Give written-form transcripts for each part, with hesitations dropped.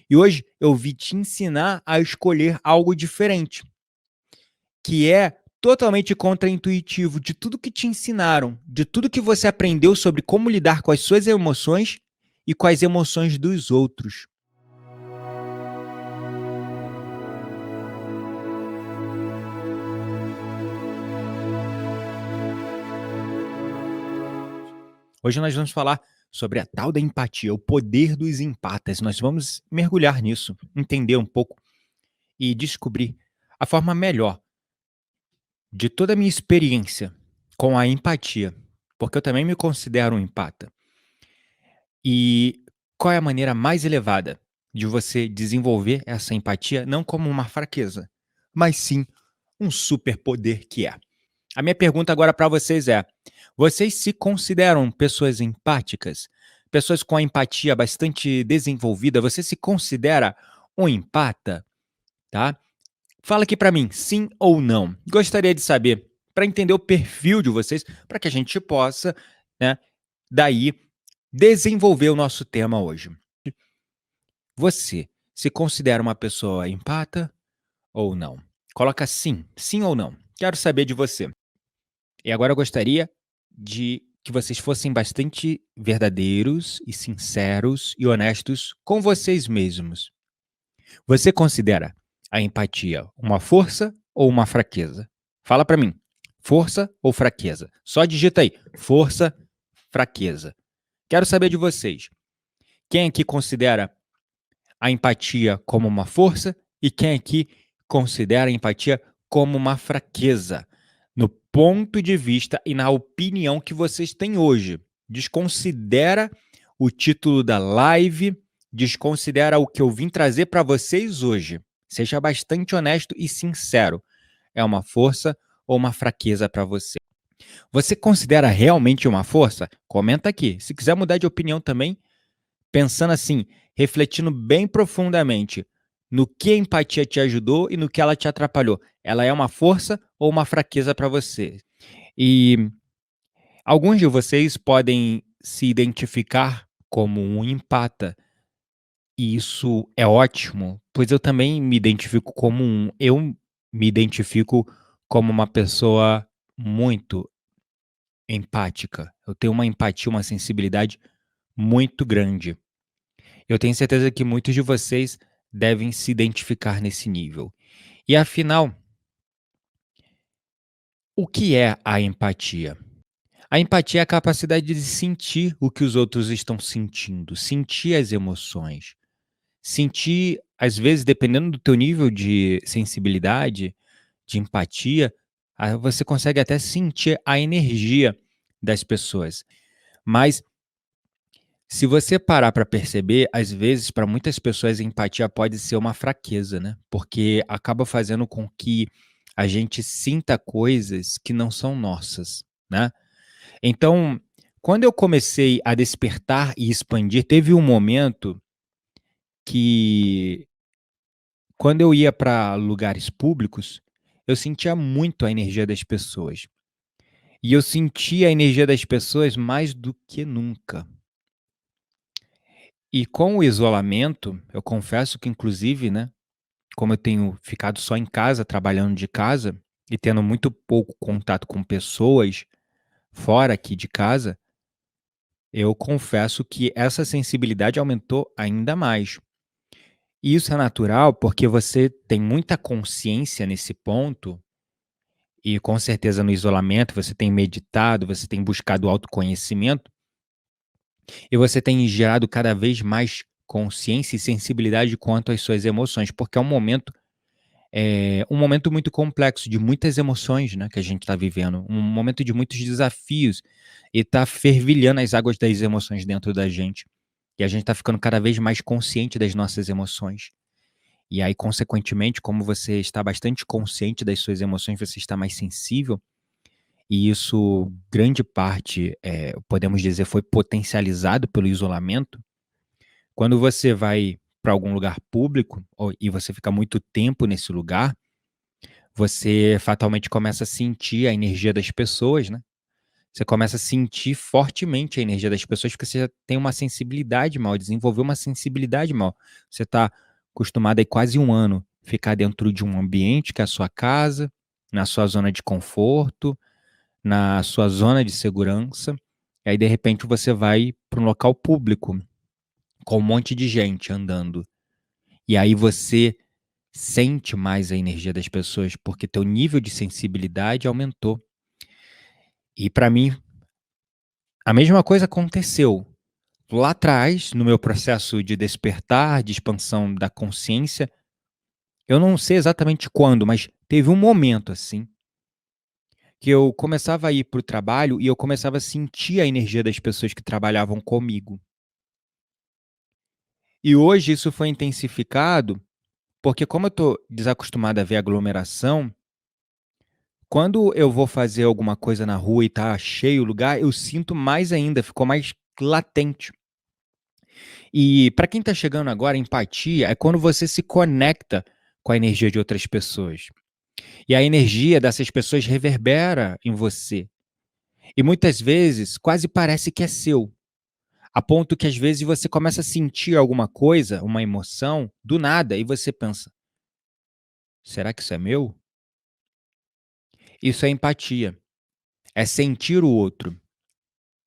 E hoje eu vim te ensinar a escolher algo diferente, que é totalmente contraintuitivo de tudo que te ensinaram, de tudo que você aprendeu sobre como lidar com as suas emoções e com as emoções dos outros. Hoje nós vamos falar sobre a tal da empatia, o poder dos empatas. Nós vamos mergulhar nisso, entender um pouco e descobrir a forma melhor de toda a minha experiência com a empatia, porque eu também me considero um empata. E qual é a maneira mais elevada de você desenvolver essa empatia, não como uma fraqueza, mas sim um superpoder que é. A minha pergunta agora para vocês é: vocês se consideram pessoas empáticas? Pessoas com a empatia bastante desenvolvida? Você se considera um empata? Tá? Fala aqui para mim, sim ou não. Gostaria de saber, para entender o perfil de vocês, para que a gente possa, né, daí desenvolver o nosso tema hoje. Você se considera uma pessoa empata ou não? Coloca sim, sim ou não. Quero saber de você. E agora eu gostaria de que vocês fossem bastante verdadeiros e sinceros e honestos com vocês mesmos. Você considera a empatia uma força ou uma fraqueza? Fala pra mim. Força ou fraqueza? Só digita aí. Força, fraqueza. Quero saber de vocês. Quem aqui considera a empatia como uma força e quem aqui considera a empatia como uma fraqueza? No ponto de vista e na opinião que vocês têm hoje. Desconsidera o título da live, desconsidera o que eu vim trazer para vocês hoje. Seja bastante honesto e sincero. É uma força ou uma fraqueza para você? Você considera realmente uma força? Comenta aqui. Se quiser mudar de opinião também, pensando assim, refletindo bem profundamente no que a empatia te ajudou e no que ela te atrapalhou. Ela é uma força ou uma fraqueza para você? E alguns de vocês podem se identificar como um empata, e isso é ótimo, pois eu também me identifico como um. Eu me identifico como uma pessoa muito empática. Eu tenho uma empatia, uma sensibilidade muito grande. Eu tenho certeza que muitos de vocês devem se identificar nesse nível. E afinal, o que é a empatia? A empatia é a capacidade de sentir o que os outros estão sentindo, sentir as emoções, sentir, às vezes, dependendo do teu nível de sensibilidade, de empatia, você consegue até sentir a energia das pessoas. Mas se você parar para perceber, às vezes, para muitas pessoas, a empatia pode ser uma fraqueza, né? Porque acaba fazendo com que a gente sinta coisas que não são nossas, né? Então, quando eu comecei a despertar e expandir, teve um momento que, quando eu ia para lugares públicos, eu sentia muito a energia das pessoas. E eu sentia a energia das pessoas mais do que nunca. E com o isolamento, eu confesso que inclusive, né, como eu tenho ficado só em casa, trabalhando de casa e tendo muito pouco contato com pessoas fora aqui de casa, eu confesso que essa sensibilidade aumentou ainda mais. E isso é natural porque você tem muita consciência nesse ponto e com certeza no isolamento você tem meditado, você tem buscado autoconhecimento e você tem gerado cada vez mais consciência e sensibilidade quanto às suas emoções, porque é um momento muito complexo de muitas emoções, né, que a gente está vivendo, um momento de muitos desafios e está fervilhando as águas das emoções dentro da gente. E a gente está ficando cada vez mais consciente das nossas emoções. E aí, consequentemente, como você está bastante consciente das suas emoções, você está mais sensível, e isso, grande parte, podemos dizer, foi potencializado pelo isolamento. Quando você vai para algum lugar público e você fica muito tempo nesse lugar, você fatalmente começa a sentir a energia das pessoas, né? Você começa a sentir fortemente a energia das pessoas, porque você já tem uma sensibilidade maior, desenvolveu uma sensibilidade maior. Você está acostumado aí quase 1 ano ficar dentro de um ambiente que é a sua casa, na sua zona de conforto, na sua zona de segurança, e aí de repente você vai para um local público, com um monte de gente andando, e aí você sente mais a energia das pessoas, porque teu nível de sensibilidade aumentou. E para mim, a mesma coisa aconteceu lá atrás, no meu processo de despertar, de expansão da consciência. Eu não sei exatamente quando, mas teve um momento, assim, que eu começava a ir para o trabalho e eu começava a sentir a energia das pessoas que trabalhavam comigo. E hoje isso foi intensificado, porque como eu tô desacostumado a ver aglomeração, quando eu vou fazer alguma coisa na rua e tá cheio o lugar, eu sinto mais ainda, ficou mais latente. E para quem tá chegando agora, empatia é quando você se conecta com a energia de outras pessoas. E a energia dessas pessoas reverbera em você. E muitas vezes quase parece que é seu, a ponto que às vezes você começa a sentir alguma coisa, uma emoção, do nada, e você pensa: será que isso é meu? Isso é empatia. É sentir o outro,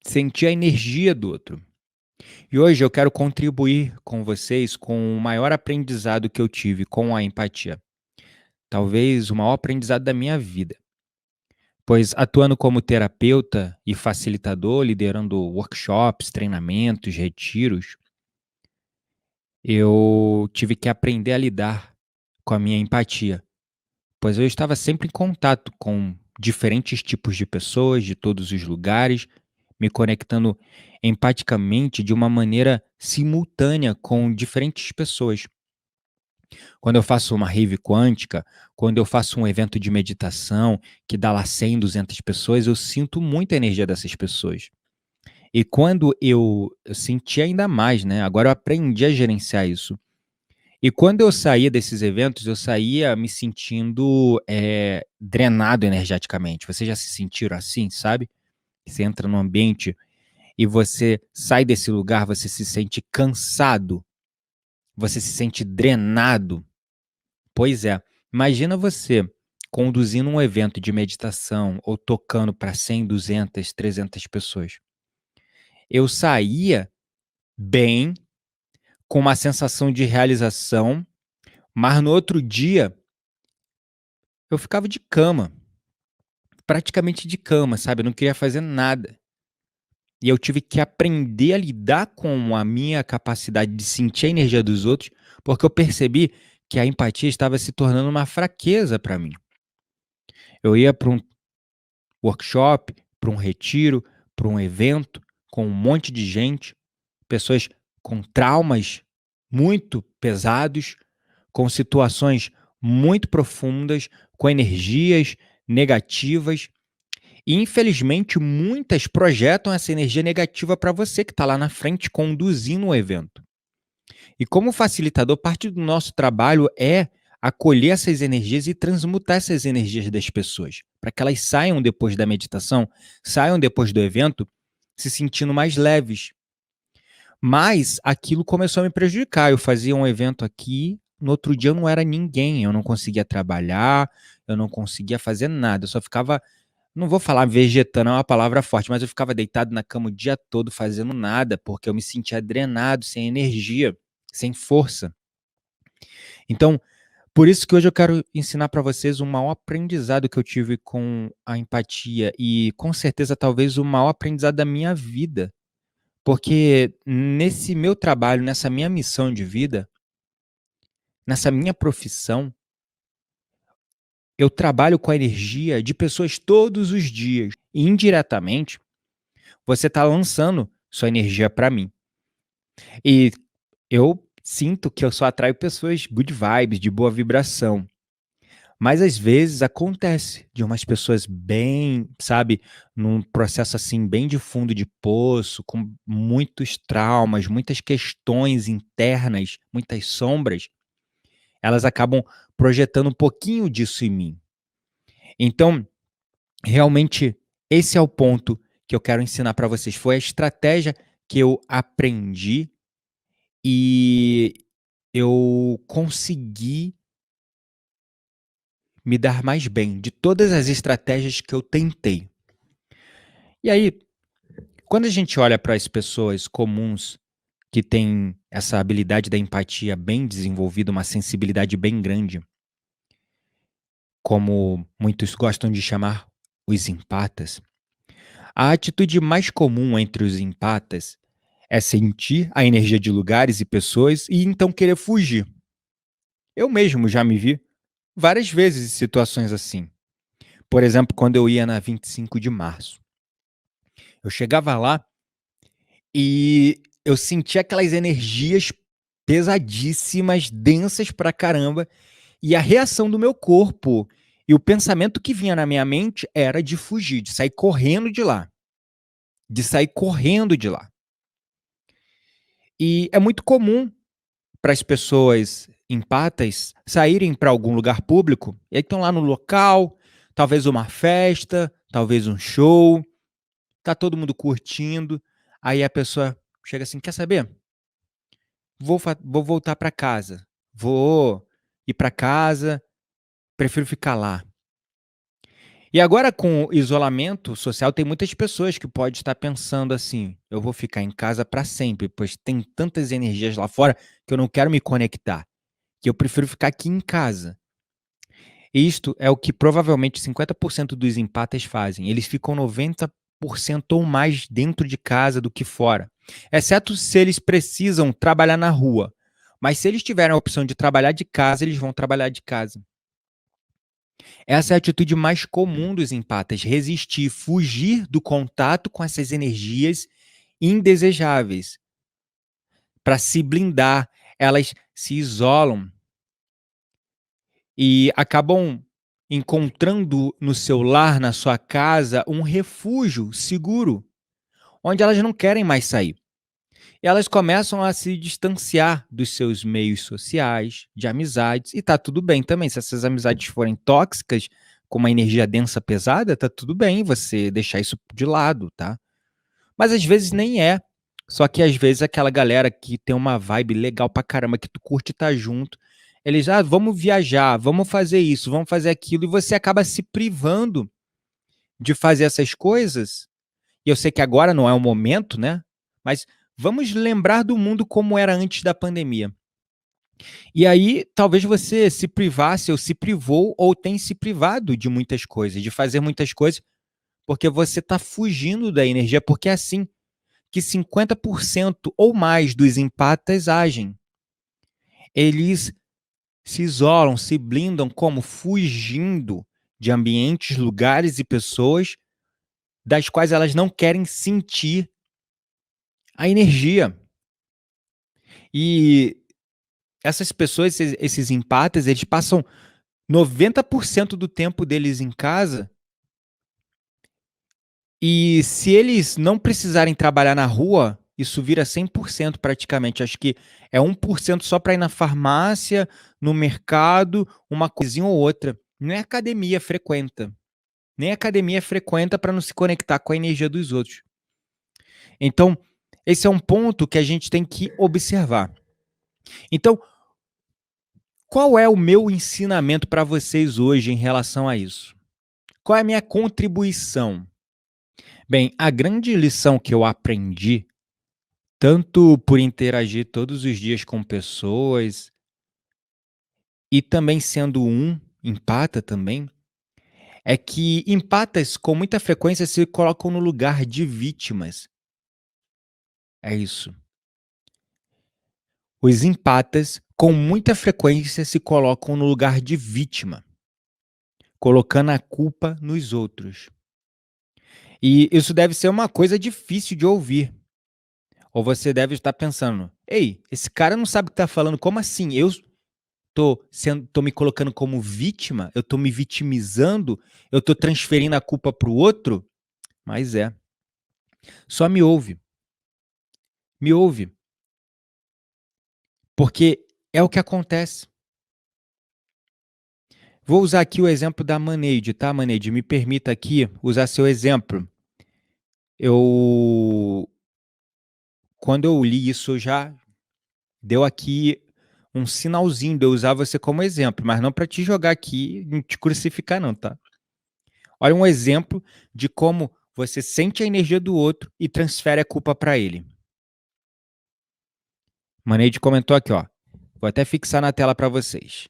sentir a energia do outro. E hoje eu quero contribuir com vocês com o maior aprendizado que eu tive com a empatia. Talvez o maior aprendizado da minha vida. Pois atuando como terapeuta e facilitador, liderando workshops, treinamentos, retiros, eu tive que aprender a lidar com a minha empatia, pois eu estava sempre em contato com diferentes tipos de pessoas de todos os lugares, me conectando empaticamente de uma maneira simultânea com diferentes pessoas. Quando eu faço uma rave quântica, quando eu faço um evento de meditação que dá lá 100, 200 pessoas, eu sinto muita energia dessas pessoas. E quando eu senti ainda mais, né, agora eu aprendi a gerenciar isso. E quando eu saía desses eventos, eu saía me sentindo, drenado energeticamente. Vocês já se sentiram assim, sabe? Você entra num ambiente e você sai desse lugar, você se sente cansado, você se sente drenado. Pois é, imagina você conduzindo um evento de meditação ou tocando para 100, 200, 300 pessoas. Eu saía bem, com uma sensação de realização, mas no outro dia eu ficava de cama, praticamente de cama, sabe, eu não queria fazer nada. E eu tive que aprender a lidar com a minha capacidade de sentir a energia dos outros, porque eu percebi que a empatia estava se tornando uma fraqueza para mim. Eu ia para um workshop, para um retiro, para um evento com um monte de gente, pessoas com traumas muito pesados, com situações muito profundas, com energias negativas. E infelizmente muitas projetam essa energia negativa para você que está lá na frente conduzindo o evento. E como facilitador, parte do nosso trabalho é acolher essas energias e transmutar essas energias das pessoas, para que elas saiam depois da meditação, saiam depois do evento se sentindo mais leves. Mas aquilo começou a me prejudicar. Eu fazia um evento aqui, no outro dia eu não era ninguém, eu não conseguia trabalhar, eu não conseguia fazer nada, eu só ficava, não vou falar vegetando, é uma palavra forte, mas eu ficava deitado na cama o dia todo fazendo nada, porque eu me sentia drenado, sem energia, sem força. Então, por isso que hoje eu quero ensinar para vocês o maior aprendizado que eu tive com a empatia e, com certeza, talvez o maior aprendizado da minha vida. Porque nesse meu trabalho, nessa minha missão de vida, nessa minha profissão, eu trabalho com a energia de pessoas todos os dias. E indiretamente, você está lançando sua energia para mim. E eu sinto que eu só atraio pessoas good vibes, de boa vibração. Mas às vezes acontece de umas pessoas bem, sabe, num processo assim bem de fundo de poço, com muitos traumas, muitas questões internas, muitas sombras, elas acabam projetando um pouquinho disso em mim. Então, realmente, esse é o ponto que eu quero ensinar para vocês. Foi a estratégia que eu aprendi e eu consegui me dar mais bem de todas as estratégias que eu tentei. E aí, quando a gente olha para as pessoas comuns que têm essa habilidade da empatia bem desenvolvida, uma sensibilidade bem grande, como muitos gostam de chamar os empatas, a atitude mais comum entre os empatas é sentir a energia de lugares e pessoas e então querer fugir. Eu mesmo já me vi várias vezes em situações assim. Por exemplo, quando eu ia na 25 de março. Eu chegava lá e eu sentia aquelas energias pesadíssimas, densas pra caramba, e a reação do meu corpo e o pensamento que vinha na minha mente era de fugir, de sair correndo de lá, de sair correndo de lá. E é muito comum para as pessoas empatas saírem para algum lugar público, e aí estão lá no local, talvez uma festa, talvez um show, tá todo mundo curtindo, aí a pessoa chega assim: "Quer saber? Vou voltar para casa, vou ir para casa, prefiro ficar lá". E agora com o isolamento social tem muitas pessoas que pode estar pensando assim: "Eu vou ficar em casa para sempre, pois tem tantas energias lá fora que eu não quero me conectar, que eu prefiro ficar aqui em casa". Isto é o que provavelmente 50% dos empatas fazem. Eles ficam 90% ou mais dentro de casa do que fora. Exceto se eles precisam trabalhar na rua. Mas se eles tiverem a opção de trabalhar de casa, eles vão trabalhar de casa. Essa é a atitude mais comum dos empatas: resistir, fugir do contato com essas energias indesejáveis. Para se blindar, elas se isolam e acabam encontrando no seu lar, na sua casa, um refúgio seguro, onde elas não querem mais sair. E elas começam a se distanciar dos seus meios sociais, de amizades, e tá tudo bem também. Se essas amizades forem tóxicas, com uma energia densa pesada, tá tudo bem você deixar isso de lado, tá? Mas às vezes nem é. Só que às vezes aquela galera que tem uma vibe legal pra caramba, que tu curte estar junto, eles, vamos viajar, vamos fazer isso, vamos fazer aquilo, e você acaba se privando de fazer essas coisas. E eu sei que agora não é o momento, né? Mas vamos lembrar do mundo como era antes da pandemia. E aí, talvez você se privasse, ou se privou, ou tem se privado de muitas coisas, de fazer muitas coisas, porque você está fugindo da energia, porque é assim que 50% ou mais dos empatas agem. Eles se isolam, se blindam como fugindo de ambientes, lugares e pessoas das quais elas não querem sentir a energia. E essas pessoas, esses empatas, eles passam 90% do tempo deles em casa, e se eles não precisarem trabalhar na rua, isso vira 100% praticamente. Acho que é 1% só para ir na farmácia, no mercado, uma coisinha ou outra. Nem academia frequenta. Nem academia frequenta para não se conectar com a energia dos outros. Então, esse é um ponto que a gente tem que observar. Então, qual é o meu ensinamento para vocês hoje em relação a isso? Qual é a minha contribuição? Bem, a grande lição que eu aprendi, tanto por interagir todos os dias com pessoas e também sendo um empata também, é que empatas com muita frequência se colocam no lugar de vítimas. É isso. Os empatas com muita frequência se colocam no lugar de vítima, colocando a culpa nos outros. E isso deve ser uma coisa difícil de ouvir. Ou você deve estar pensando: "Ei, esse cara não sabe o que tá falando, como assim? Eu tô me colocando como vítima? Eu tô me vitimizando? Eu tô transferindo a culpa para o outro?". Mas é, só me ouve, porque é o que acontece. Vou usar aqui o exemplo da Maneide, tá, Maneide? Me permita aqui usar seu exemplo. Eu quando eu li isso, eu já deu aqui um sinalzinho de eu usar você como exemplo, mas não para te jogar aqui e te crucificar não, tá. Olha um exemplo de como você sente a energia do outro e transfere a culpa para ele. Maneide comentou aqui, ó, vou até fixar na tela para vocês.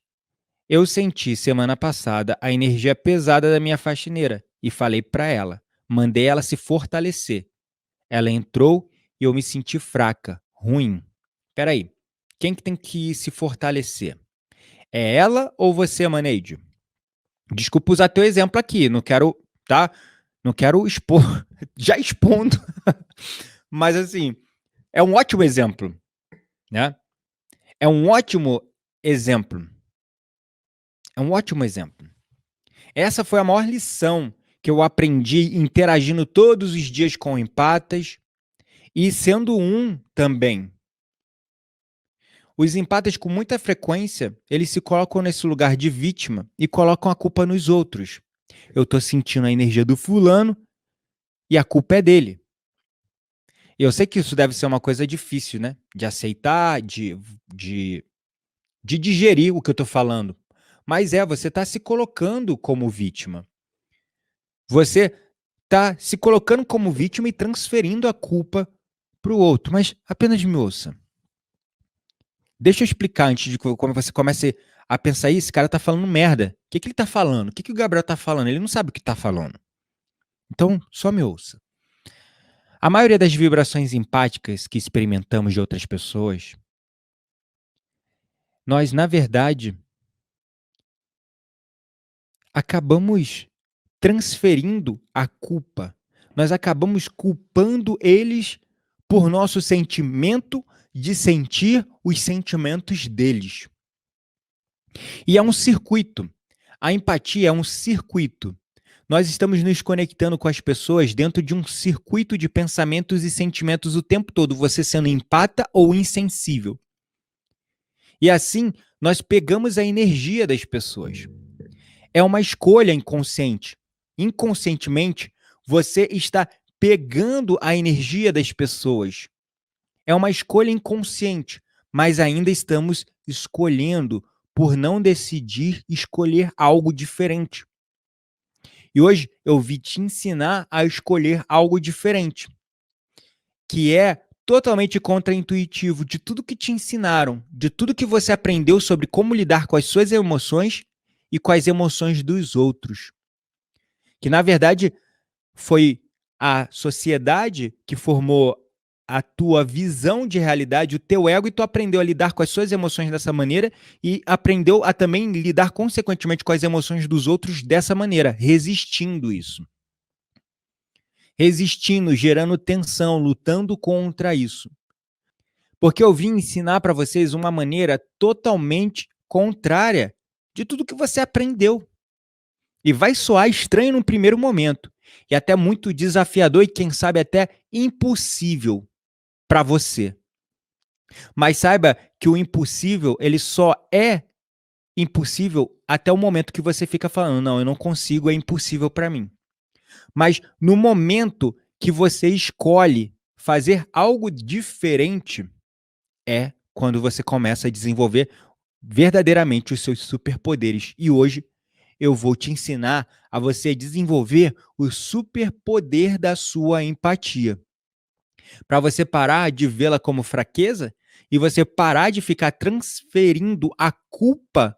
Eu senti semana passada a energia pesada da minha faxineira e falei para ela. Mandei ela se fortalecer. Ela entrou e eu me senti fraca, ruim. Peraí, quem que tem que se fortalecer? É ela ou você, Maneide? Desculpa usar teu exemplo aqui, não quero, tá? Não quero expor, já expondo, mas assim, é um ótimo exemplo, né? É um ótimo exemplo. É um ótimo exemplo. Essa foi a maior lição que eu aprendi interagindo todos os dias com empatas e sendo um também. Os empatas, com muita frequência, eles se colocam nesse lugar de vítima e colocam a culpa nos outros. Eu tô sentindo a energia do fulano e a culpa é dele. Eu sei que isso deve ser uma coisa difícil, né? De aceitar, de, de digerir o que eu tô falando. Mas você tá se colocando como vítima. Você tá se colocando como vítima e transferindo a culpa para o outro. Mas apenas me ouça. Deixa eu explicar antes de como você comece a pensar, esse cara tá falando merda. O que ele tá falando? O que o Gabriel tá falando? Ele não sabe o que tá falando. Então, só me ouça. A maioria das vibrações empáticas que experimentamos de outras pessoas, nós, na verdade, acabamos transferindo a culpa. Nós acabamos culpando eles por nosso sentimento de sentir os sentimentos deles. E é um circuito. A empatia é um circuito. Nós estamos nos conectando com as pessoas dentro de um circuito de pensamentos e sentimentos o tempo todo, você sendo empata ou insensível. E assim, nós pegamos a energia das pessoas. É uma escolha inconsciente. Inconscientemente, você está pegando a energia das pessoas. É uma escolha inconsciente, mas ainda estamos escolhendo por não decidir escolher algo diferente. E hoje eu vim te ensinar a escolher algo diferente, que é totalmente contraintuitivo de tudo que te ensinaram, de tudo que você aprendeu sobre como lidar com as suas emoções e com as emoções dos outros. Que, na verdade, foi a sociedade que formou a tua visão de realidade, o teu ego, e tu aprendeu a lidar com as suas emoções dessa maneira e aprendeu a também lidar consequentemente com as emoções dos outros dessa maneira, resistindo isso. Resistindo, gerando tensão, lutando contra isso. Porque eu vim ensinar para vocês uma maneira totalmente contrária de tudo que você aprendeu. E vai soar estranho no primeiro momento, e até muito desafiador e quem sabe até impossível para você. Mas saiba que o impossível, ele só é impossível até o momento que você fica falando, não, eu não consigo, é impossível para mim. Mas no momento que você escolhe fazer algo diferente, é quando você começa a desenvolver verdadeiramente os seus superpoderes. E hoje eu vou te ensinar a você desenvolver o superpoder da sua empatia. Para você parar de vê-la como fraqueza e você parar de ficar transferindo a culpa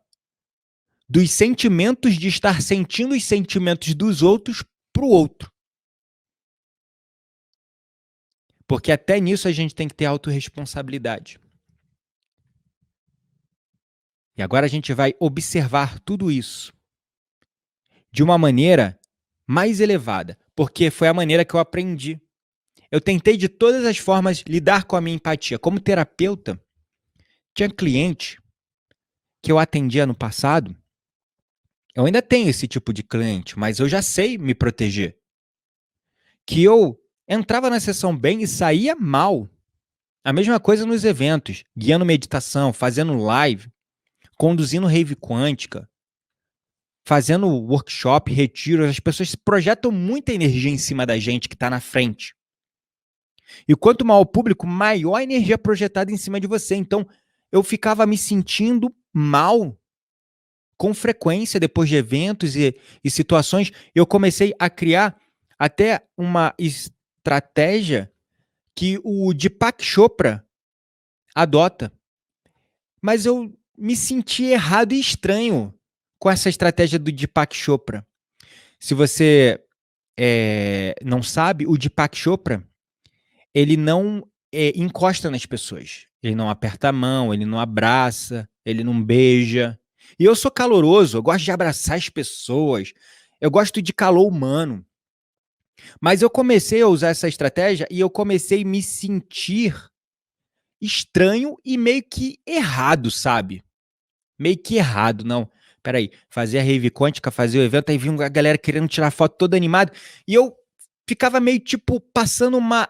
dos sentimentos, de estar sentindo os sentimentos dos outros para o outro. Porque até nisso a gente tem que ter autorresponsabilidade. E agora a gente vai observar tudo isso de uma maneira mais elevada, porque foi a maneira que eu aprendi. Eu tentei de todas as formas lidar com a minha empatia. Como terapeuta, tinha cliente que eu atendia no passado. Eu ainda tenho esse tipo de cliente, mas eu já sei me proteger. Que eu entrava na sessão bem e saía mal. A mesma coisa nos eventos, guiando meditação, fazendo live, conduzindo rave quântica, fazendo workshop, retiro. As pessoas projetam muita energia em cima da gente que está na frente. E quanto maior o público, maior a energia projetada em cima de você. Então, eu ficava me sentindo mal com frequência depois de eventos e situações. Eu comecei a criar até uma estratégia que o Deepak Chopra adota. Mas eu me senti errado e estranho com essa estratégia do Deepak Chopra. Se você não sabe, o Deepak Chopra, ele não encosta nas pessoas. Ele não aperta a mão, ele não abraça, ele não beija. E eu sou caloroso, eu gosto de abraçar as pessoas, eu gosto de calor humano. Mas eu comecei a usar essa estratégia e eu comecei a me sentir estranho e meio que errado, sabe? Meio que errado, não. Peraí, fazer a rave quântica, fazer o evento, aí vinha a galera querendo tirar foto toda animada, e eu ficava meio, tipo, passando uma,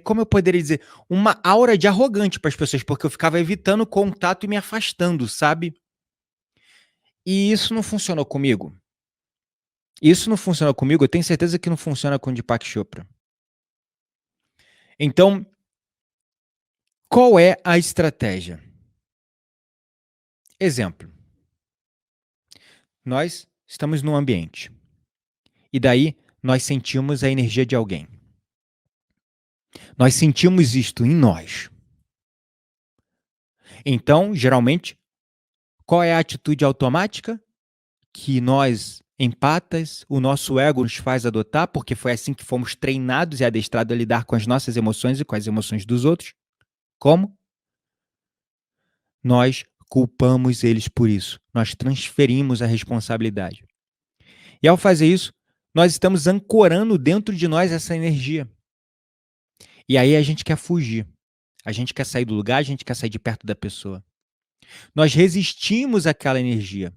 como eu poderia dizer? Uma aura de arrogante para as pessoas, porque eu ficava evitando o contato e me afastando, sabe? E isso não funcionou comigo. Isso não funcionou comigo, eu tenho certeza que não funciona com o Deepak Chopra. Então, qual é a estratégia? Exemplo, nós estamos num ambiente, e daí nós sentimos a energia de alguém. Nós sentimos isto em nós. Então, geralmente, qual é a atitude automática que nós, empatas, o nosso ego nos faz adotar, porque foi assim que fomos treinados e adestrados a lidar com as nossas emoções e com as emoções dos outros? Como? Nós culpamos eles por isso. Nós transferimos a responsabilidade. E ao fazer isso, nós estamos ancorando dentro de nós essa energia. E aí a gente quer fugir. A gente quer sair do lugar, a gente quer sair de perto da pessoa. Nós resistimos àquela energia.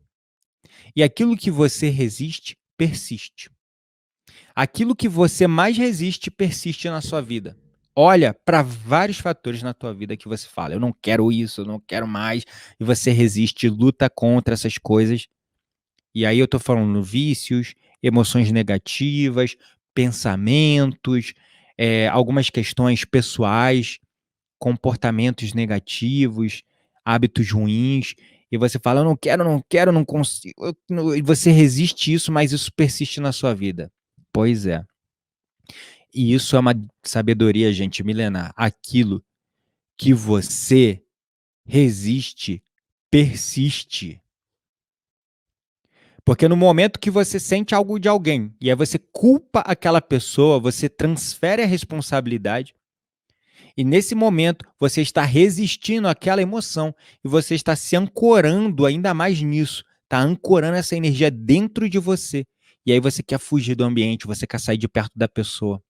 E aquilo que você resiste, persiste. Aquilo que você mais resiste, persiste na sua vida. Olha para vários fatores na tua vida que você fala, eu não quero isso, eu não quero mais, e você resiste, luta contra essas coisas. E aí eu tô falando vícios, emoções negativas, pensamentos, algumas questões pessoais, comportamentos negativos, hábitos ruins, e você fala: "Eu não quero, não quero, não consigo", e você resiste isso, mas isso persiste na sua vida. Pois é. E isso é uma sabedoria, gente, milenar. Aquilo que você resiste, persiste. Porque no momento que você sente algo de alguém, e aí você culpa aquela pessoa, você transfere a responsabilidade. E nesse momento, você está resistindo àquela emoção e você está se ancorando ainda mais nisso, está ancorando essa energia dentro de você. E aí você quer fugir do ambiente, você quer sair de perto da pessoa,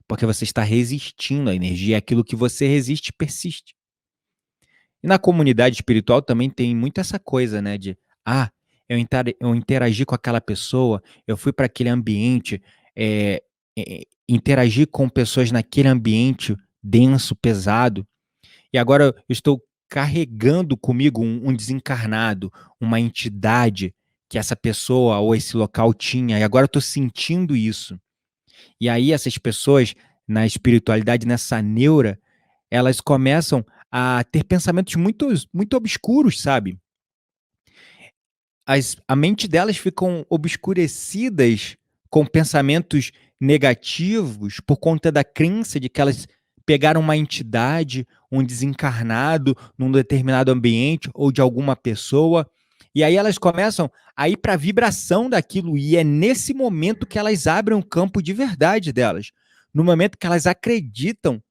porque você está resistindo à energia, aquilo que você resiste persiste. E na comunidade espiritual também tem muito essa coisa, né, de eu interagi com aquela pessoa, eu fui para aquele ambiente, interagi com pessoas naquele ambiente denso, pesado, e agora eu estou carregando comigo um desencarnado, uma entidade que essa pessoa ou esse local tinha, e agora eu estou sentindo isso. E aí essas pessoas, na espiritualidade, nessa neura, elas começam a ter pensamentos muito obscuros, sabe? A mente delas ficam obscurecidas com pensamentos negativos por conta da crença de que elas pegaram uma entidade, um desencarnado num determinado ambiente ou de alguma pessoa, e aí elas começam a ir para a vibração daquilo, e é nesse momento que elas abrem um campo de verdade delas. No momento que elas acreditam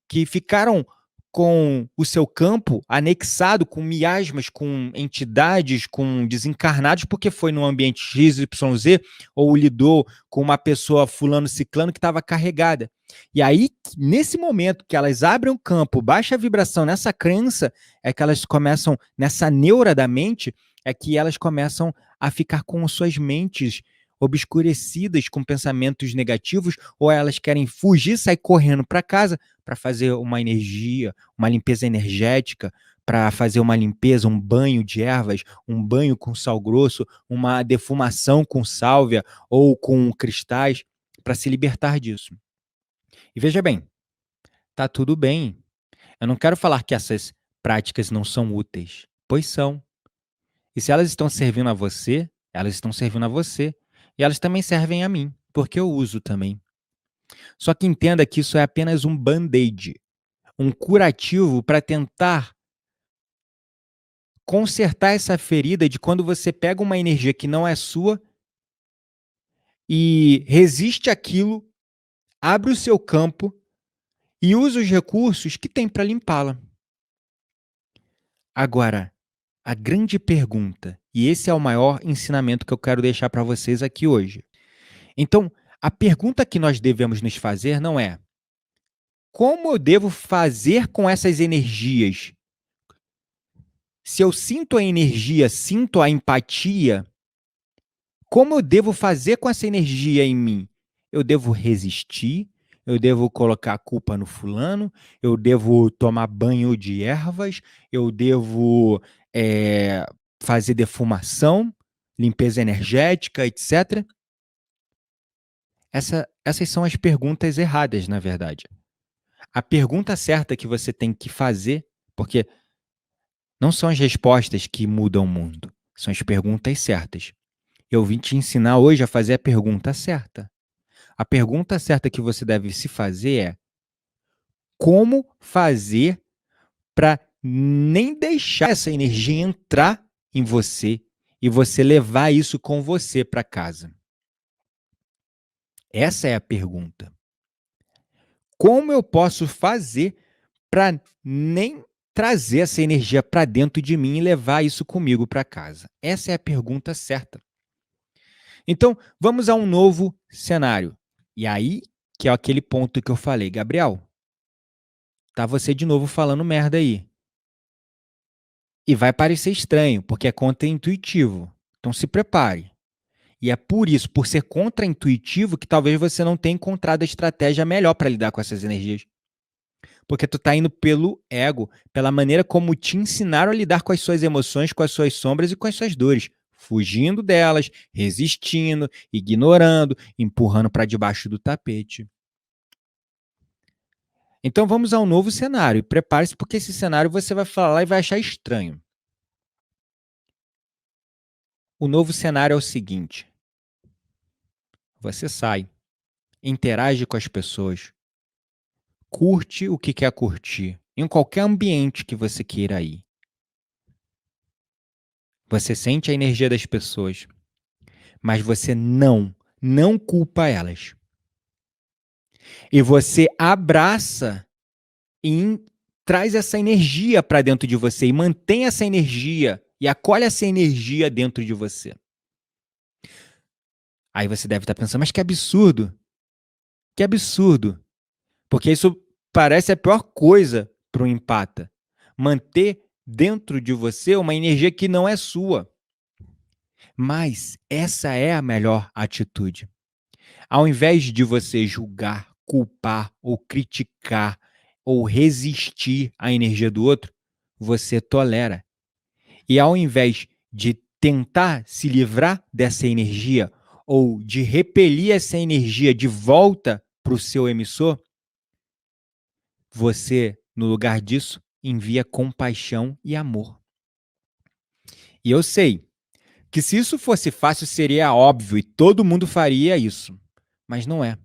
que ficaram com o seu campo anexado com miasmas, com entidades, com desencarnados, porque foi num ambiente XYZ ou lidou com uma pessoa fulano ciclano que estava carregada. E aí, nesse momento que elas abrem o campo, baixa a vibração nessa crença, é que elas começam, nessa neura da mente, é que elas começam a ficar com suas mentes obscurecidas com pensamentos negativos, ou elas querem fugir, sair correndo para casa para fazer uma energia, uma limpeza energética, para fazer uma limpeza, um banho de ervas, um banho com sal grosso, uma defumação com sálvia ou com cristais, para se libertar disso. E veja bem, tá tudo bem. Eu não quero falar que essas práticas não são úteis, pois são. E se elas estão servindo a você, elas estão servindo a você. E elas também servem a mim, porque eu uso também. Só que entenda que isso é apenas um band-aid, um curativo para tentar consertar essa ferida de quando você pega uma energia que não é sua e resiste àquilo, abre o seu campo e usa os recursos que tem para limpá-la. Agora, a grande pergunta, e esse é o maior ensinamento que eu quero deixar para vocês aqui hoje. Então, a pergunta que nós devemos nos fazer não é: como eu devo fazer com essas energias? Se eu sinto a energia, sinto a empatia, como eu devo fazer com essa energia em mim? Eu devo resistir? Eu devo colocar a culpa no fulano? Eu devo tomar banho de ervas? Eu devo eh, fazer defumação, limpeza energética, etc. Essas são as perguntas erradas, na verdade. A pergunta certa que você tem que fazer, porque não são as respostas que mudam o mundo, são as perguntas certas. Eu vim te ensinar hoje a fazer a pergunta certa. A pergunta certa que você deve se fazer é: como fazer para nem deixar essa energia entrar em você e você levar isso com você para casa? Essa é a pergunta. Como eu posso fazer para nem trazer essa energia para dentro de mim e levar isso comigo para casa? Essa é a pergunta certa. Então, vamos a um novo cenário. E aí, que é aquele ponto que eu falei, Gabriel, tá você de novo falando merda aí. E vai parecer estranho, porque é contraintuitivo. Então se prepare. E é por isso, por ser contraintuitivo, que talvez você não tenha encontrado a estratégia melhor para lidar com essas energias. Porque tu tá indo pelo ego, pela maneira como te ensinaram a lidar com as suas emoções, com as suas sombras e com as suas dores. Fugindo delas, resistindo, ignorando, empurrando para debaixo do tapete. Então vamos ao novo cenário. E prepare-se, porque esse cenário você vai falar e vai achar estranho. O novo cenário é o seguinte: você sai, interage com as pessoas, curte o que quer curtir, em qualquer ambiente que você queira ir. Você sente a energia das pessoas, mas você não culpa elas. E você abraça e traz essa energia para dentro de você e mantém essa energia e acolhe essa energia dentro de você. Aí você deve estar pensando, mas que absurdo! Que absurdo! Porque isso parece a pior coisa para um empata. Manter dentro de você uma energia que não é sua. Mas essa é a melhor atitude. Ao invés de você julgar, culpar ou criticar ou resistir à energia do outro, você tolera. E ao invés de tentar se livrar dessa energia ou de repelir essa energia de volta para o seu emissor, você, no lugar disso, envia compaixão e amor. E eu sei que se isso fosse fácil seria óbvio e todo mundo faria isso, mas não é.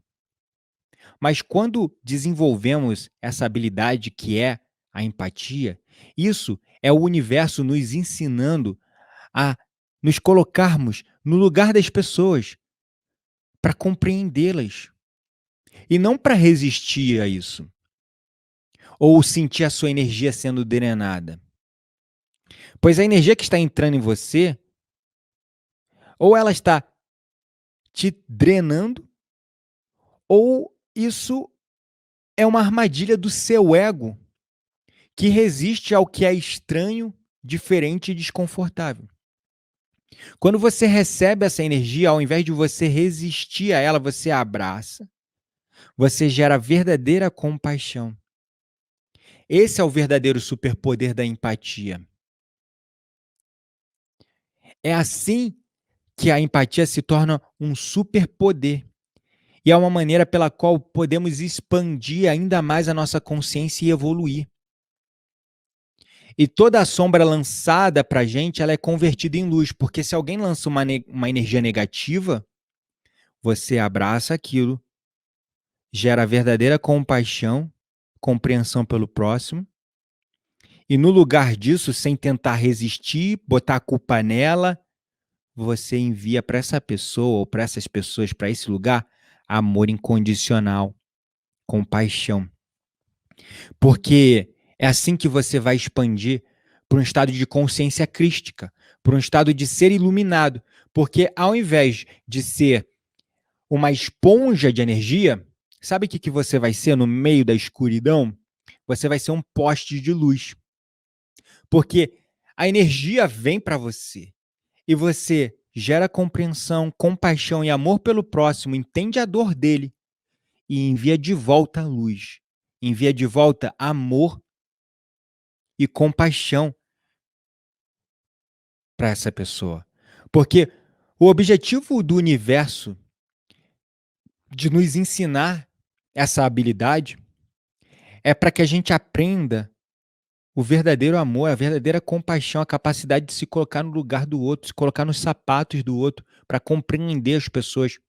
Mas quando desenvolvemos essa habilidade que é a empatia, isso é o universo nos ensinando a nos colocarmos no lugar das pessoas, para compreendê-las e não para resistir a isso ou sentir a sua energia sendo drenada. Pois a energia que está entrando em você, ou ela está te drenando, ou isso é uma armadilha do seu ego que resiste ao que é estranho, diferente e desconfortável. Quando você recebe essa energia, ao invés de você resistir a ela, você abraça, você gera verdadeira compaixão. Esse é o verdadeiro superpoder da empatia. É assim que a empatia se torna um superpoder. E é uma maneira pela qual podemos expandir ainda mais a nossa consciência e evoluir. E toda a sombra lançada para a gente, ela é convertida em luz, porque se alguém lança uma energia negativa, você abraça aquilo, gera verdadeira compaixão, compreensão pelo próximo, e no lugar disso, sem tentar resistir, botar a culpa nela, você envia para essa pessoa ou para essas pessoas, para esse lugar, amor incondicional, compaixão. Porque é assim que você vai expandir para um estado de consciência crística, para um estado de ser iluminado. Porque ao invés de ser uma esponja de energia, sabe o que você vai ser no meio da escuridão? Você vai ser um poste de luz. Porque a energia vem para você e você gera compreensão, compaixão e amor pelo próximo, entende a dor dele e envia de volta a luz, envia de volta amor e compaixão para essa pessoa. Porque o objetivo do universo de nos ensinar essa habilidade é para que a gente aprenda o verdadeiro amor, a verdadeira compaixão, a capacidade de se colocar no lugar do outro, se colocar nos sapatos do outro, para compreender as pessoas.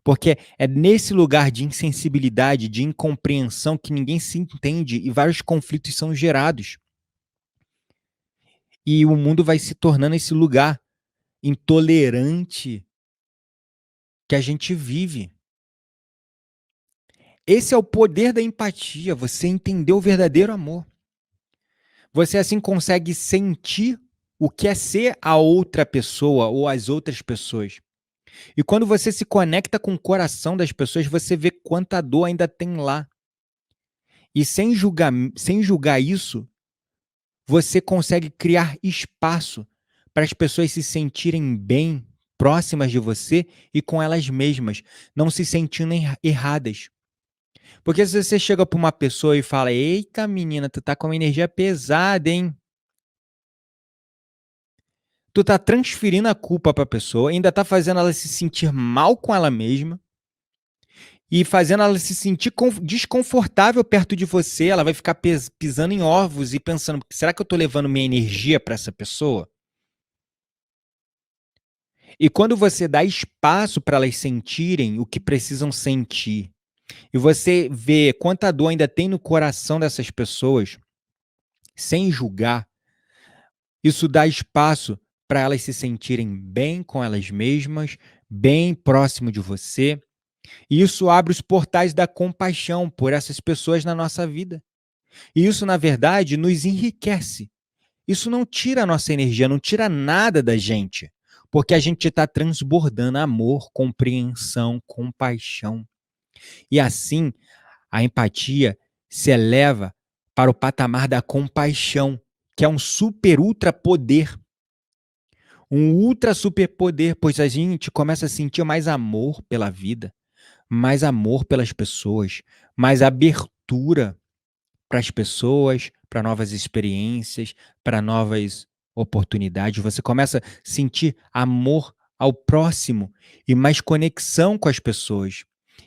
Porque é nesse lugar de insensibilidade, de incompreensão, que ninguém se entende e vários conflitos são gerados. E o mundo vai se tornando esse lugar intolerante que a gente vive. Esse é o poder da empatia, você entender o verdadeiro amor. Você assim consegue sentir o que é ser a outra pessoa ou as outras pessoas. E quando você se conecta com o coração das pessoas, você vê quanta dor ainda tem lá. E sem julgar isso, você consegue criar espaço para as pessoas se sentirem bem, próximas de você e com elas mesmas, não se sentindo erradas. Porque se você chega para uma pessoa e fala: "Eita, menina, tu tá com uma energia pesada, hein?" Tu tá transferindo a culpa para a pessoa, ainda tá fazendo ela se sentir mal com ela mesma e fazendo ela se sentir desconfortável perto de você. Ela vai ficar pisando em ovos e pensando: será que eu tô levando minha energia para essa pessoa? E quando você dá espaço para elas sentirem o que precisam sentir, e você vê quanta dor ainda tem no coração dessas pessoas, sem julgar, isso dá espaço para elas se sentirem bem com elas mesmas, bem próximo de você. E isso abre os portais da compaixão por essas pessoas na nossa vida. E isso, na verdade, nos enriquece. Isso não tira a nossa energia, não tira nada da gente, porque a gente está transbordando amor, compreensão, compaixão. E assim, a empatia se eleva para o patamar da compaixão, que é um super ultra poder. Um ultra super poder, pois a gente começa a sentir mais amor pela vida, mais amor pelas pessoas, mais abertura para as pessoas, para novas experiências, para novas oportunidades. Você começa a sentir amor ao próximo e mais conexão com as pessoas.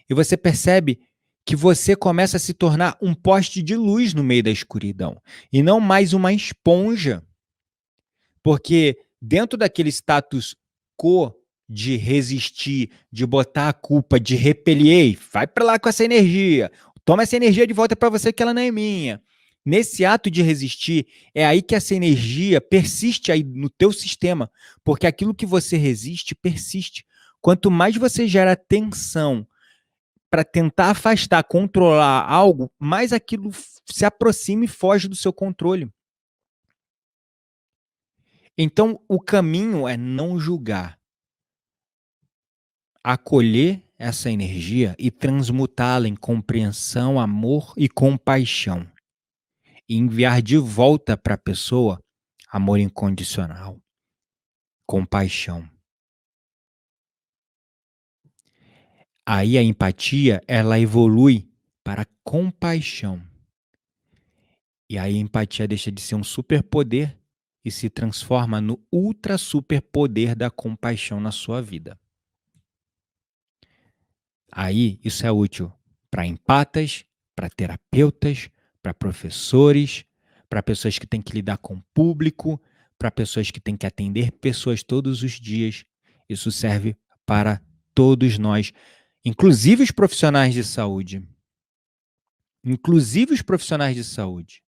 E você percebe que você começa a se tornar um poste de luz no meio da escuridão e não mais uma esponja. Porque dentro daquele status quo de resistir, de botar a culpa, de repelir, ei, vai para lá com essa energia, toma essa energia de volta para você que ela não é minha. Nesse ato de resistir, é aí que essa energia persiste aí no teu sistema, porque aquilo que você resiste persiste. Quanto mais você gera tensão para tentar afastar, controlar algo, mais aquilo se aproxima e foge do seu controle. Então, o caminho é não julgar, acolher essa energia e transmutá-la em compreensão, amor e compaixão. E enviar de volta para a pessoa amor incondicional, compaixão. Aí a empatia, ela evolui para a compaixão. E aí a empatia deixa de ser um superpoder e se transforma no ultra superpoder da compaixão na sua vida. Aí isso é útil para empatas, para terapeutas, para professores, para pessoas que têm que lidar com o público, para pessoas que têm que atender pessoas todos os dias. Isso serve para todos nós, inclusive os profissionais de saúde. Inclusive os profissionais de saúde.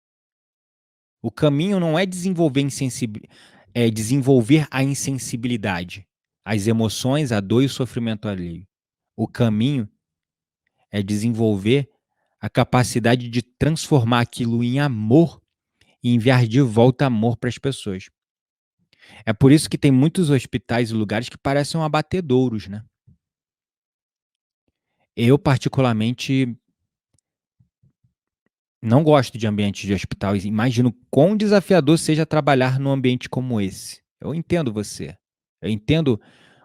O caminho não é desenvolver a insensibilidade, as emoções, a dor e o sofrimento alheio. O caminho é desenvolver a capacidade de transformar aquilo em amor e enviar de volta amor para as pessoas. É por isso que tem muitos hospitais e lugares que parecem abatedouros, né? Eu, particularmente, não gosto de ambientes de hospital e imagino quão desafiador seja trabalhar num ambiente como esse. Eu entendo você. Eu entendo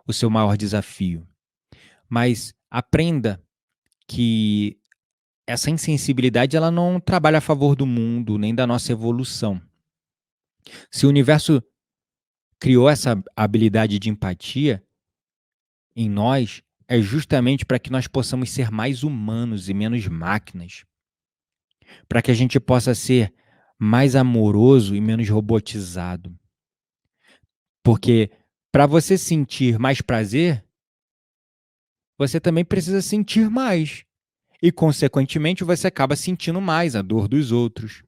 o seu maior desafio. Mas aprenda que essa insensibilidade ela não trabalha a favor do mundo, nem da nossa evolução. Se o universo criou essa habilidade de empatia em nós, é justamente para que nós possamos ser mais humanos e menos máquinas. Para que a gente possa ser mais amoroso e menos robotizado. Porque para você sentir mais prazer, você também precisa sentir mais. E, consequentemente, você acaba sentindo mais a dor dos outros.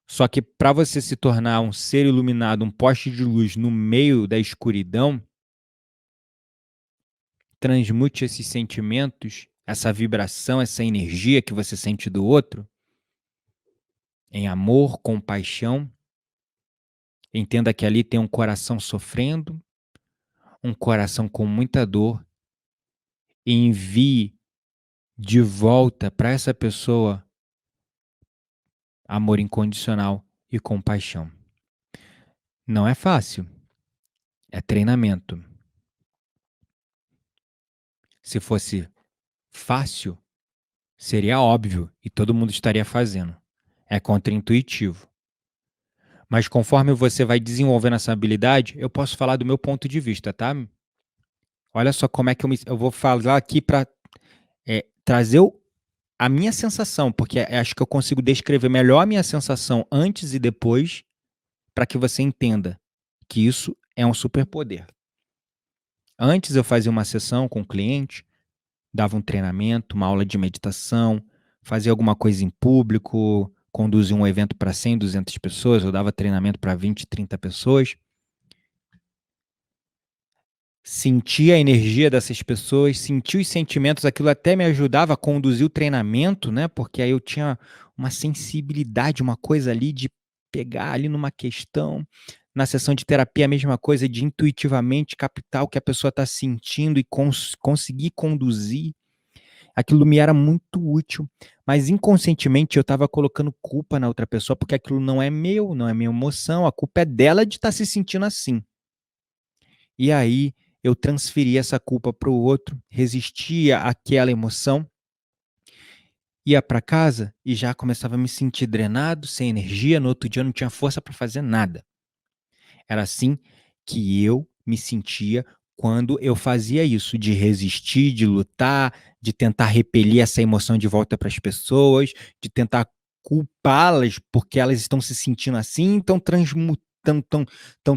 Só que para você se tornar um ser iluminado, um poste de luz no meio da escuridão, transmute esses sentimentos, essa vibração, essa energia que você sente do outro, em amor, compaixão. Entenda que ali tem um coração sofrendo, um coração com muita dor, e envie de volta para essa pessoa amor incondicional e compaixão. Não é fácil, é treinamento. Se fosse fácil, seria óbvio e todo mundo estaria fazendo. É contraintuitivo. Mas conforme você vai desenvolvendo essa habilidade, eu posso falar do meu ponto de vista, tá? Olha só como é que eu vou falar aqui para trazer a minha sensação, porque acho que eu consigo descrever melhor a minha sensação antes e depois, para que você entenda que isso é um superpoder. Antes eu fazia uma sessão com o cliente, dava um treinamento, uma aula de meditação, fazia alguma coisa em público, conduzia um evento para 100, 200 pessoas, eu dava treinamento para 20, 30 pessoas. Sentia a energia dessas pessoas, sentia os sentimentos, aquilo até me ajudava a conduzir o treinamento, né? Porque aí eu tinha uma sensibilidade, uma coisa ali de pegar ali numa questão. Na sessão de terapia, a mesma coisa, de intuitivamente captar o que a pessoa está sentindo e conseguir conduzir. Aquilo me era muito útil, mas inconscientemente eu estava colocando culpa na outra pessoa, porque aquilo não é meu, não é minha emoção, a culpa é dela de estar se sentindo assim. E aí eu transferia essa culpa para o outro, resistia àquela emoção, ia para casa e já começava a me sentir drenado, sem energia, no outro dia eu não tinha força para fazer nada. Era assim que eu me sentia quando eu fazia isso, de resistir, de lutar, de tentar repelir essa emoção de volta para as pessoas, de tentar culpá-las porque elas estão se sentindo assim, estão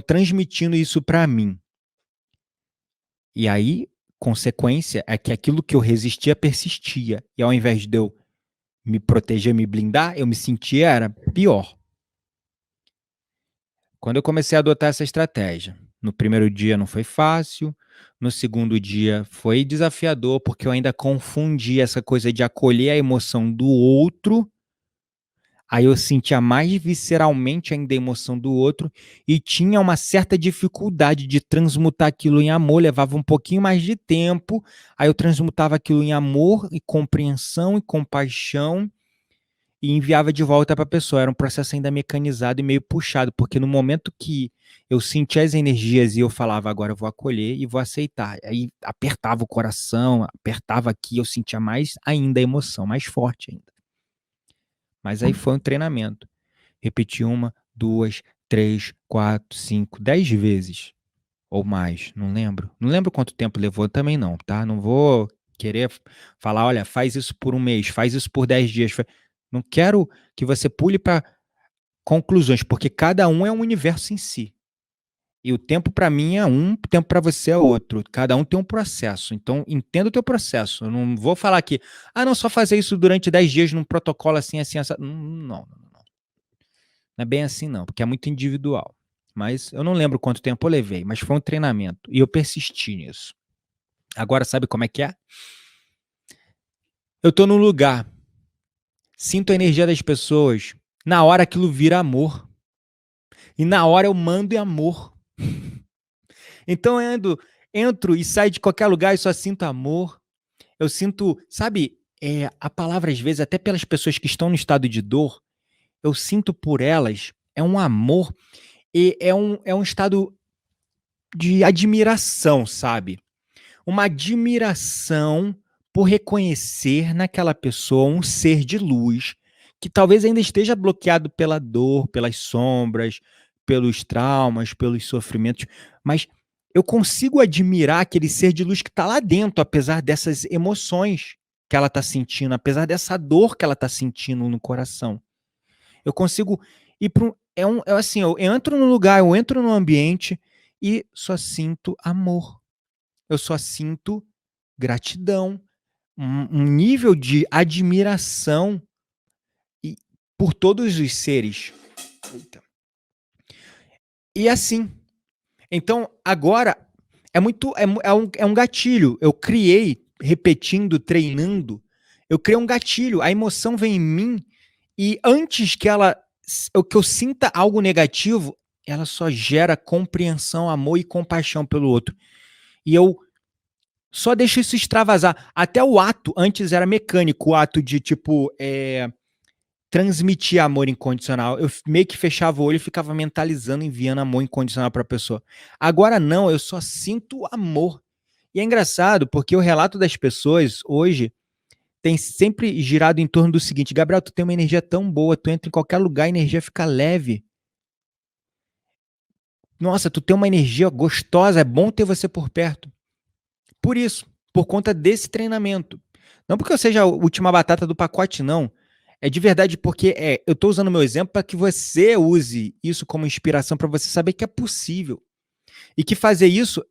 transmitindo isso para mim. E aí, consequência é que aquilo que eu resistia persistia. E ao invés de eu me proteger, me blindar, eu me sentia era pior. Quando eu comecei a adotar essa estratégia, no primeiro dia não foi fácil, no segundo dia foi desafiador, porque eu ainda confundi essa coisa de acolher a emoção do outro. Aí eu sentia mais visceralmente ainda a emoção do outro e tinha uma certa dificuldade de transmutar aquilo em amor, levava um pouquinho mais de tempo, aí eu transmutava aquilo em amor e compreensão e compaixão e enviava de volta para a pessoa. Era um processo ainda mecanizado e meio puxado, porque no momento que eu sentia as energias e eu falava, agora eu vou acolher e vou aceitar, aí apertava o coração, apertava aqui, eu sentia mais ainda a emoção, mais forte ainda. Mas aí foi um treinamento. Repeti 1, 2, 3, 4, 5, 10 vezes. ou mais, não lembro. Não lembro quanto tempo levou também não, tá? Não vou querer falar: "Olha, faz isso por um mês, faz isso por 10 dias", não quero que você pule para conclusões, porque cada um é um universo em si. E o tempo para mim é um, o tempo para você é outro. Cada um tem um processo. Então, entenda o teu processo. Eu não vou falar que, ah, não, só fazer isso durante 10 dias num protocolo assim, assim, assado. Não, não é bem assim, não, porque é muito individual. Mas eu não lembro quanto tempo eu levei, mas foi um treinamento. E eu persisti nisso. Agora, sabe como é que é? Eu tô num lugar, sinto a energia das pessoas. Na hora aquilo vira amor. E na hora eu mando em amor. Então eu entro e saio de qualquer lugar e só sinto amor. Eu sinto, sabe, a palavra às vezes até pelas pessoas que estão no estado de dor, eu sinto por elas, é um amor e é um estado de admiração, sabe. Uma admiração por reconhecer naquela pessoa um ser de luz, que talvez ainda esteja bloqueado pela dor, pelas sombras, pelos traumas, pelos sofrimentos, mas eu consigo admirar aquele ser de luz que está lá dentro, apesar dessas emoções que ela está sentindo, apesar dessa dor que ela está sentindo no coração. Eu consigo ir para um é assim, eu entro num lugar, eu entro num ambiente e só sinto amor. Eu só sinto gratidão, um nível de admiração e por todos os seres. Eita. E assim, então agora é muito é um gatilho. Eu criei, repetindo, treinando, eu criei um gatilho, a emoção vem em mim e antes que eu sinta algo negativo, ela só gera compreensão, amor e compaixão pelo outro. E eu só deixo isso extravasar. Até o ato antes era mecânico, o ato de tipo, transmitir amor incondicional. Eu meio que fechava o olho e ficava mentalizando, enviando amor incondicional para a pessoa. Agora não, eu só sinto amor. E é engraçado porque o relato das pessoas hoje tem sempre girado em torno do seguinte: Gabriel, tu tem uma energia tão boa, tu entra em qualquer lugar, a energia fica leve. Nossa, tu tem uma energia gostosa, é bom ter você por perto. Por isso, por conta desse treinamento. Não porque eu seja a última batata do pacote, não. É de verdade porque eu estou usando o meu exemplo para que você use isso como inspiração para você saber que é possível. E que fazer isso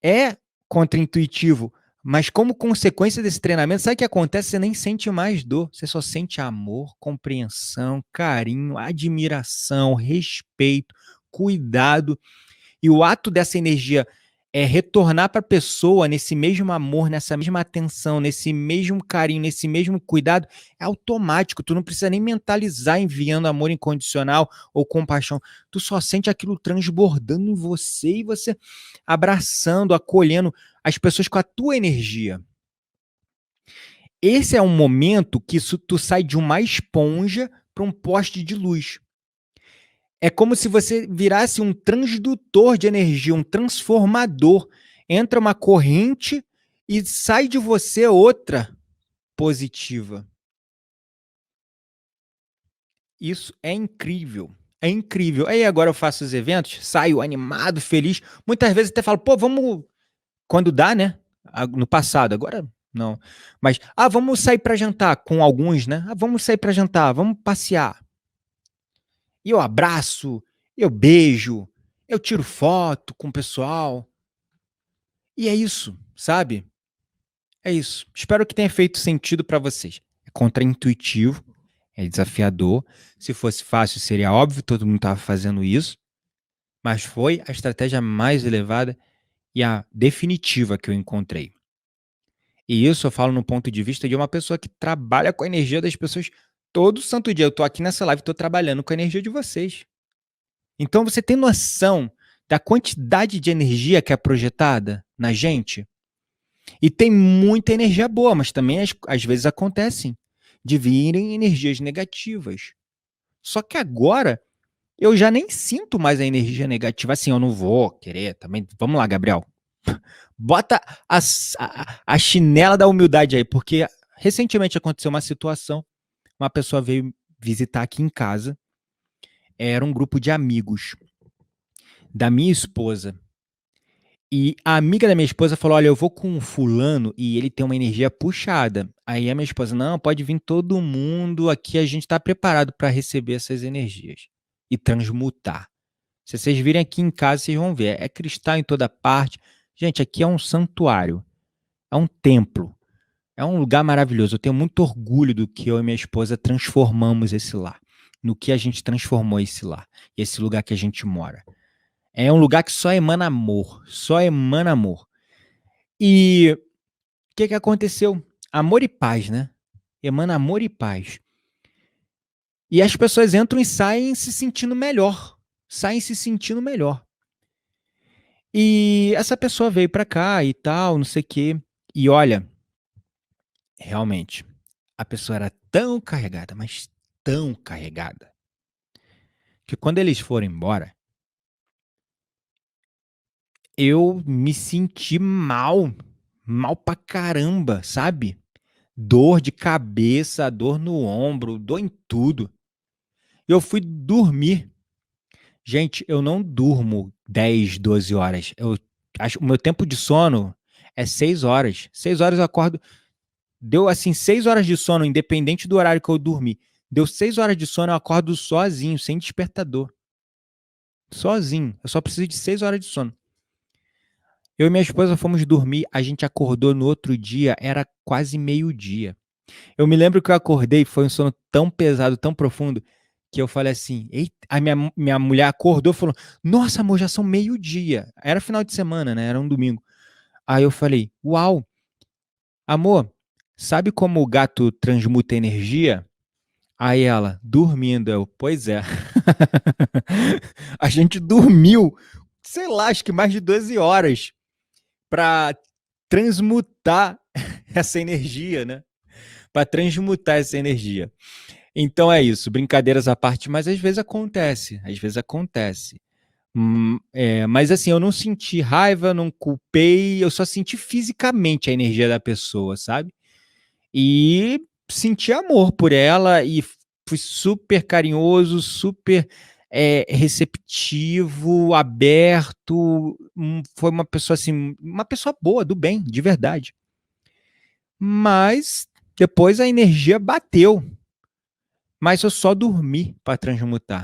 é contraintuitivo. Mas como consequência desse treinamento, sabe o que acontece? Você nem sente mais dor. Você só sente amor, compreensão, carinho, admiração, respeito, cuidado. E o ato dessa energia retornar para a pessoa nesse mesmo amor, nessa mesma atenção, nesse mesmo carinho, nesse mesmo cuidado, é automático. Tu não precisa nem mentalizar enviando amor incondicional ou compaixão. Tu só sente aquilo transbordando em você e você abraçando, acolhendo as pessoas com a tua energia. Esse é um momento que tu sai de uma esponja para um poste de luz. É como se você virasse um transdutor de energia, um transformador. Entra uma corrente e sai de você outra positiva. Isso é incrível. É incrível. Aí agora eu faço os eventos, saio animado, feliz. Muitas vezes até falo, pô, vamos. Quando dá, né? No passado, agora não. Mas, vamos sair para jantar com alguns, né? Vamos sair para jantar, vamos passear. E eu abraço, eu beijo, eu tiro foto com o pessoal. E é isso, sabe? É isso. Espero que tenha feito sentido para vocês. É contraintuitivo, é desafiador. Se fosse fácil, seria óbvio, todo mundo estava fazendo isso. Mas foi a estratégia mais elevada e a definitiva que eu encontrei. E isso eu falo no ponto de vista de uma pessoa que trabalha com a energia das pessoas todo santo dia. Eu tô aqui nessa live, tô trabalhando com a energia de vocês. Então você tem noção da quantidade de energia que é projetada na gente? E tem muita energia boa, mas também às vezes acontecem de virem energias negativas. Só que agora eu já nem sinto mais a energia negativa. Assim, eu não vou querer também. Vamos lá, Gabriel. Bota a chinela da humildade aí, porque recentemente aconteceu uma situação. Uma pessoa veio visitar aqui em casa. Era um grupo de amigos da minha esposa. E a amiga da minha esposa falou: "Olha, eu vou com o fulano e ele tem uma energia puxada". Aí a minha esposa: "Não, pode vir todo mundo, aqui a gente tá preparado para receber essas energias e transmutar. Se vocês virem aqui em casa, vocês vão ver, é cristal em toda parte. Gente, aqui é um santuário, é um templo, é um lugar maravilhoso. Eu tenho muito orgulho do que eu e minha esposa transformamos esse lar, no que a gente transformou esse lar, esse lugar que a gente mora. É um lugar que só emana amor, só emana amor". E o que que aconteceu? Amor e paz, né? Emana amor e paz. E as pessoas entram e saem se sentindo melhor, saem se sentindo melhor. E essa pessoa veio pra cá e tal, não sei o quê. E olha, realmente, a pessoa era tão carregada, mas tão carregada, que quando eles foram embora, eu me senti mal, mal pra caramba, sabe? Dor de cabeça, dor no ombro, dor em tudo. Eu fui dormir. Gente, eu não durmo 10, 12 horas. O meu tempo de sono é 6 horas. 6 horas eu acordo. Deu assim 6 horas de sono, independente do horário que eu dormi. Deu 6 horas de sono, eu acordo sozinho, sem despertador. Sozinho. Eu só preciso de 6 horas de sono. Eu e minha esposa fomos dormir, a gente acordou no outro dia, era quase meio-dia. Eu me lembro que eu acordei, foi um sono tão pesado, tão profundo, que eu falei assim, eita, a minha mulher acordou e falou, nossa amor, já são meio-dia. Era final de semana, né? Era um domingo. Aí eu falei, uau, amor, sabe como o gato transmuta energia? Aí ela, dormindo, eu, pois é. A gente dormiu, sei lá, acho que mais de 12 horas para transmutar essa energia, né? Para transmutar essa energia. Então é isso, brincadeiras à parte, mas às vezes acontece. Mas assim, eu não senti raiva, não culpei, eu só senti fisicamente a energia da pessoa, sabe? E senti amor por ela e fui super carinhoso, super receptivo, aberto. Foi uma pessoa assim, uma pessoa boa, do bem, de verdade. Mas depois a energia bateu. Mas eu só dormi para transmutar.